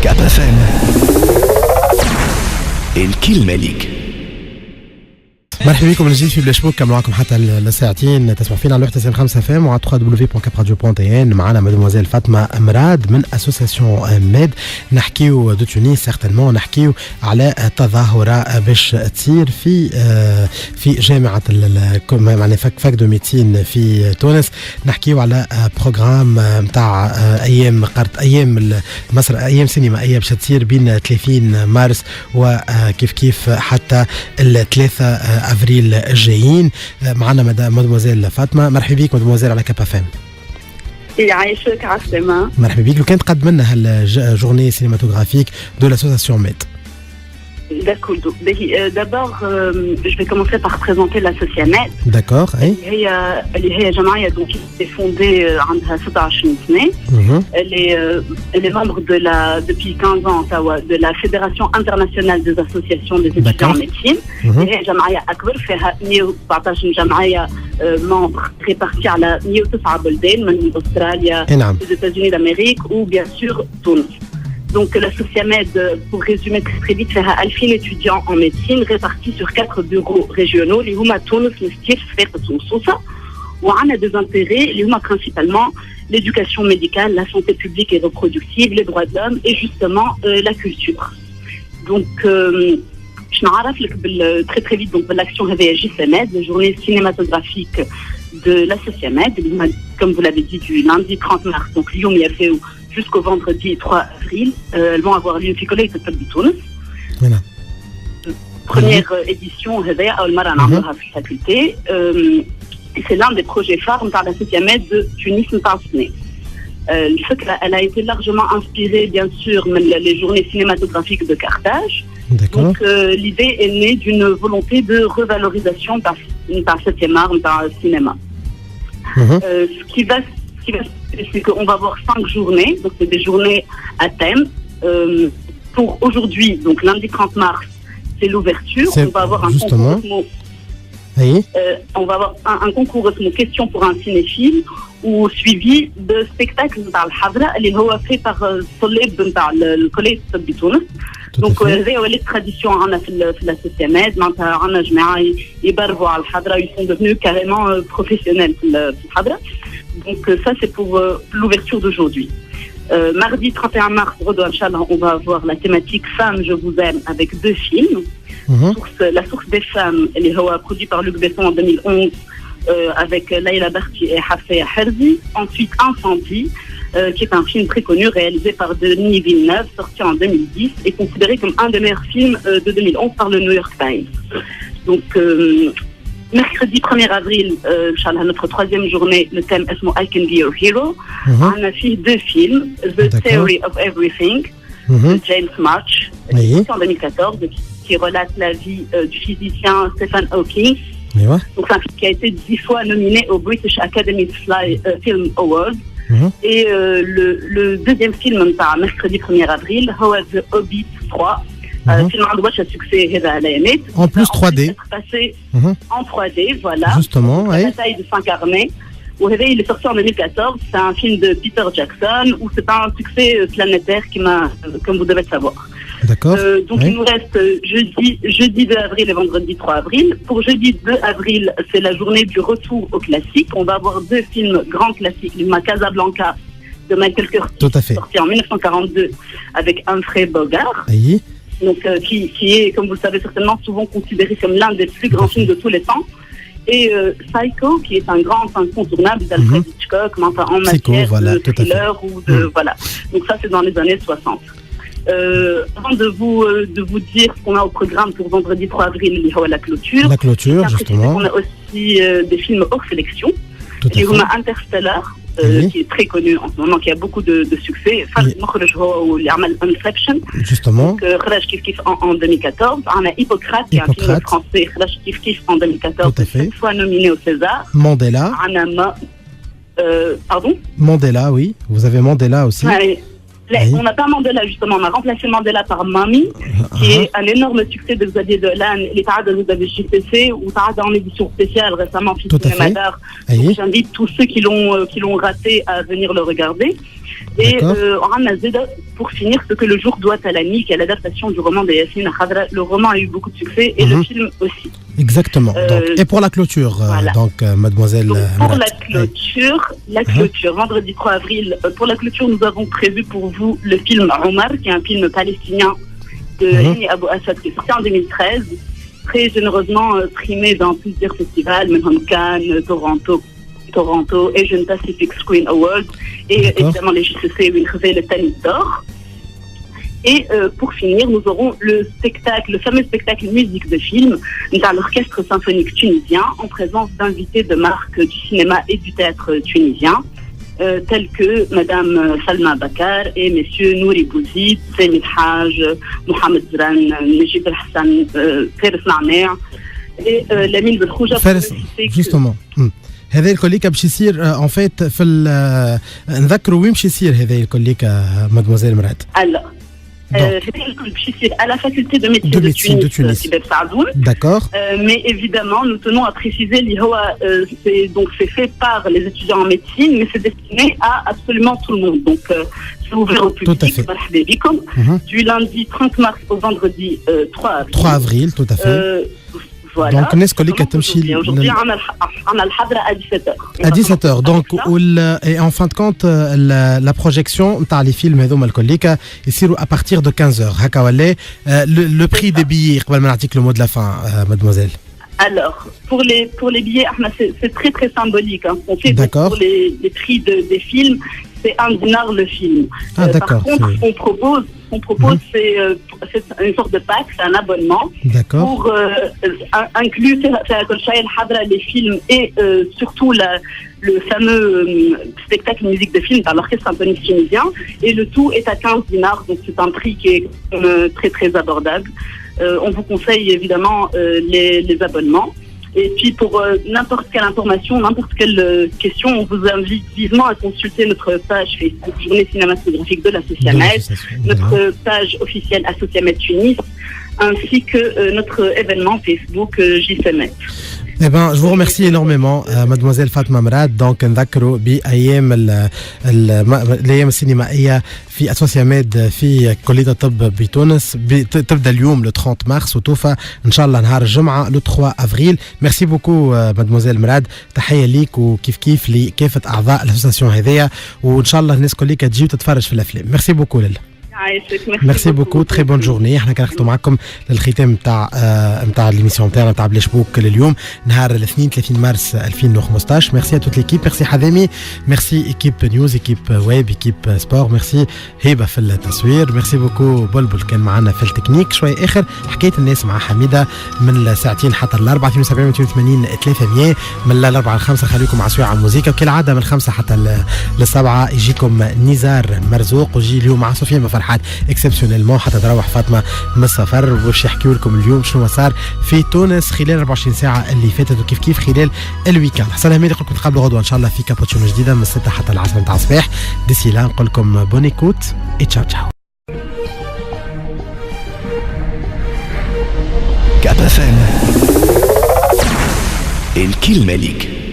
كاب اف ام الكلمة ليك. مرحبا بكم من جديد في بلا شبوك معكم حتى الساعتين تسمع فينا على 91.5 اف ام وعلى www.capradio.tn. معنا مدموزيل فاطمه مراد من اسوسياسيون ميد. نحكيو دو تونس سيغتانمون، نحكيو على تظاهره باش تصير في جامعه يعني فاك دو ميديسين في تونس. نحكيو على بروغرام نتاع ايام قرط ايام مصر ايام سينما باش تصير بين 30 مارس وكيف كيف حتى الثلاثة افريل الجايين. معنا مدموزيل فاطمه. مرحبا بك مدموزيل على كاب اف ام. يعيشك عسلامة. مرحبا بك. لو كان تقدم لنا هالجورني سينماتوغرافيك دو لاسوسياسيون ميد. D'accord. D'abord, je vais commencer par présenter l'association. D'accord. اللي هي جمعية donc qui s'est fondée عندها 27 سنة. Elle est membre depuis 15 ans de la Fédération internationale des associations des étudiants en médecine. هي جمعية أكبر فيها 114 جمعية membres répartis على 109 بلدان من أستراليا, les États-Unis d'Amérique ou bien sûr Tunis. Donc la SOCIAMED, pour résumer très vite, fait 1000 étudiants en médecine répartis sur 4 bureaux régionaux. Les Houma Tunis, Nestif, Fer, Sousa. Où on a des intérêts, les Houma principalement l'éducation médicale, la santé publique et reproductive, les droits de l'homme et justement la culture. Donc je m'arrête très très vite donc l'action RVJ SOCIAMED, la journée cinématographique de la SOCIAMED, comme vous l'avez dit, du lundi 30 mars. Donc Lyon y a fait jusqu'au vendredi 3 avril. Elles vont avoir lieu في كلية الطب بتونس. Première édition في الفاكولté. C'est l'un des projets phares de la SOCIAMED de Tunis Ntarsné. Elle a été largement inspirée bien sûr les journées cinématographiques de Carthage. Donc l'idée est née d'une volonté de revalorisation par le 7e art, par le cinéma. Ce qui va c'est qu'on va avoir 5 journées, donc c'est des journées à thème. Pour aujourd'hui, donc lundi 30 mars, c'est l'ouverture. On va avoir un concours. On va avoir un concours question pour un cinéphile ou suivi de spectacles dans le Hadra, اللي هو fait par طلاب نتاع الكلية الطب بتونس. دونك هذه ولات تراديسيون عندنا في الاسوسيامات. معناتها عندنا جماعة يبرفوا على الحضرة, ils sont devenus carrément professionnels في الحضرة. Donc ça c'est pour l'ouverture d'aujourd'hui. Mardi 31 mars, on va avoir la thématique Femmes, je vous aime avec 2 films. La source des femmes, elle est produite par Luc Besson en 2011 avec Laila Barti et Hafea Herzi. Ensuite Incendie, qui est un film très connu réalisé par Denis Villeneuve, sorti en 2010 et considéré comme un des meilleurs films de 2011 par le New York Times. Donc mercredi 1er avril, notre 3e journée, le thème est I Can Be Your Hero. On a fait 2 films, The Theory of Everything, de James March, sorti en 2014, qui relate la vie du physicien Stephen Hawking. Donc c'est un film qui a été 10 fois nominé au British Academy Film Awards. Et le 2e film, mercredi 1er avril, The Hobbit 3. Film à succès en plus 3D. En 3D, voilà. Justement, la bataille de Saint-Carnet. Il est sorti en 2014. C'est un film de Peter Jackson où c'est pas un succès planétaire comme vous devez le savoir. D'accord. Donc il nous reste jeudi 2 avril et vendredi 3 avril. Pour jeudi 2 avril, c'est la journée du retour au classique. On va avoir 2 films grands classiques. Le Casablanca de Michael Curtiz, sorti en 1942 avec Humphrey Bogart. Donc, qui est, comme vous le savez certainement, souvent considéré comme l'un des plus grands films de tous les temps. Et Psycho, qui est un grand incontournable d'Alfred Hitchcock, en matière de thriller ou de voilà. Donc ça, c'est dans les années 60. Avant de vous dire ce qu'on a au programme pour vendredi 3 avril, il y aura la clôture. La clôture, justement. On a aussi des films hors sélection. Il y a Interstellar, qui est très connu en ce moment, qui a beaucoup de succès. Inception. Justement. Donc, en 2014. On a Hippocrate, qui est un film français, en 2014, 7 fois nominé au César. Mandela. Pardon? Mandela, oui. Vous avez Mandela aussi. On n'a pas Mandela, justement. On a remplacé Mandela par Mami. qui est un énorme succès de Xavier Dolan, les Tarada de JCC, ou Tarada en édition spéciale récemment, Tout à fait. Donc, j'invite tous ceux qui l'ont raté à venir le regarder. Et on a Zeda, pour finir, ce que le jour doit à la nuit, qui est l'adaptation du roman de Yassine Khadra. Le roman a eu beaucoup de succès et le film aussi. Exactement. Donc, et pour la clôture, voilà. donc, mademoiselle. Donc, pour la clôture, vendredi 3 avril, pour la clôture, nous avons prévu pour vous le film Omar, qui est un film palestinien de Hani Abou Assad, qui est sorti en 2013, très généreusement primé dans plusieurs festivals, même Cannes, Toronto, Asian Pacific Screen Awards, et évidemment les JCC, le Tanit d'Or. Et pour finir, nous aurons le fameux spectacle musique de film dans l'orchestre symphonique tunisien, en présence d'invités de marque du cinéma et du théâtre tunisien, tels que Madame Salma Bakar et Messieurs Nouri Bouzid, Saïd Haj, Mohamed Zran, Najib Hassan, Faris Namer et Lamine Belkhouja. Justement. هذا الكوليكا باش يصير ان فيت في نذكروا وين باش يصير هذا الكوليكا مادموزيل مراد. هذا الكل باش يصير à la faculté de médecine de Tunis, Sibeb Saadoun. D'accord. Mais évidemment, nous tenons à préciser c'est fait par les étudiants en médecine, mais c'est destiné à absolument tout le monde. Donc c'est ouvert au public. Du lundi 30 mars au vendredi 3 avril. 3 avril, tout à fait. Voilà. Donc الناس كلها تمشي aujourd'hui on a الحضرة à 17h. À 17h. Donc et en fin de compte la projection نتاع les films هذوما الكلها يصيروا à partir de 15h هكا ولا le prix des billets قبل ما نعطيك le mot de la fin mademoiselle. Alors, pour les billets, c'est très très symbolique. Hein. On fait pour les prix des films, c'est 1 dinar le film. Par contre, on propose c'est une sorte de pack, c'est un abonnement pour inclure les films et surtout le fameux spectacle musique de film par l'orchestre symphonique tunisien. Et le tout est à 15 dinars, donc c'est un prix qui est très très abordable. On vous conseille évidemment les abonnements. Et puis pour n'importe quelle information, n'importe quelle question, on vous invite vivement à consulter notre page Facebook Journée cinématographique de l'Associamed, notre page officielle Associamed Tunis, ainsi que notre événement Facebook JCMed. Eh ben, je vous remercie énormément, mademoiselle Fatma Merad. Donc, نذكروا بأيام الأيام السينمائية في أسوسياميد في كلية الطب بتونس تبدأ اليوم le 30 مارس وتوفى إن شاء الله نهار الجمعة le 3 أفريل. ميرسي بوكو mademoiselle مراد، تحية ليك وكيف كيف لكافة أعضاء الأسوسياسيون هذية، وإن شاء الله الناس كلها تجي وتتفرج في الأفلام. ميرسي بوكو لله. ميرسي بوكو، تري بون جورني. احنا كنختموا معكم للختام نتاع ليميسيون تاعنا نتاع بلاش بوك لليوم نهار الاثنين 30 مارس 2015. ميرسي ا توت ليكيب، ميرسي حذامي، ميرسي ايكيب نيوز، ايكيب ويب، ايكيب سبور، ميرسي هبه في التصوير، ميرسي بوكو بلبل كان معنا في التكنيك. شوي اخر حكايه الناس مع حميده من ساعتين حتى الاربعه 72 280 300 من الاربعه ل5. خليكم مع سوايع موسيقى وكالعاده من 5 حتى ل7 يجيكم نزار مرزوق، وجي اليوم مع سفيان بفرحات اكسبسيونيلمون حتى تروح فاطمه من السفر باش يحكيوا لكم اليوم شنو صار في تونس خلال 24 ساعه اللي فاتت وكيف كيف خلال الويكاند. حسن هميدي نقول لكم نتقابلوا غدوه ان شاء الله في كابوتشينو جديده من 6 حتى ل 10 نتاع الصباح. ديسي لا نقول لكم بون ايكوت اي تشاو تشاو. كاب اف ام الكلمه ليك.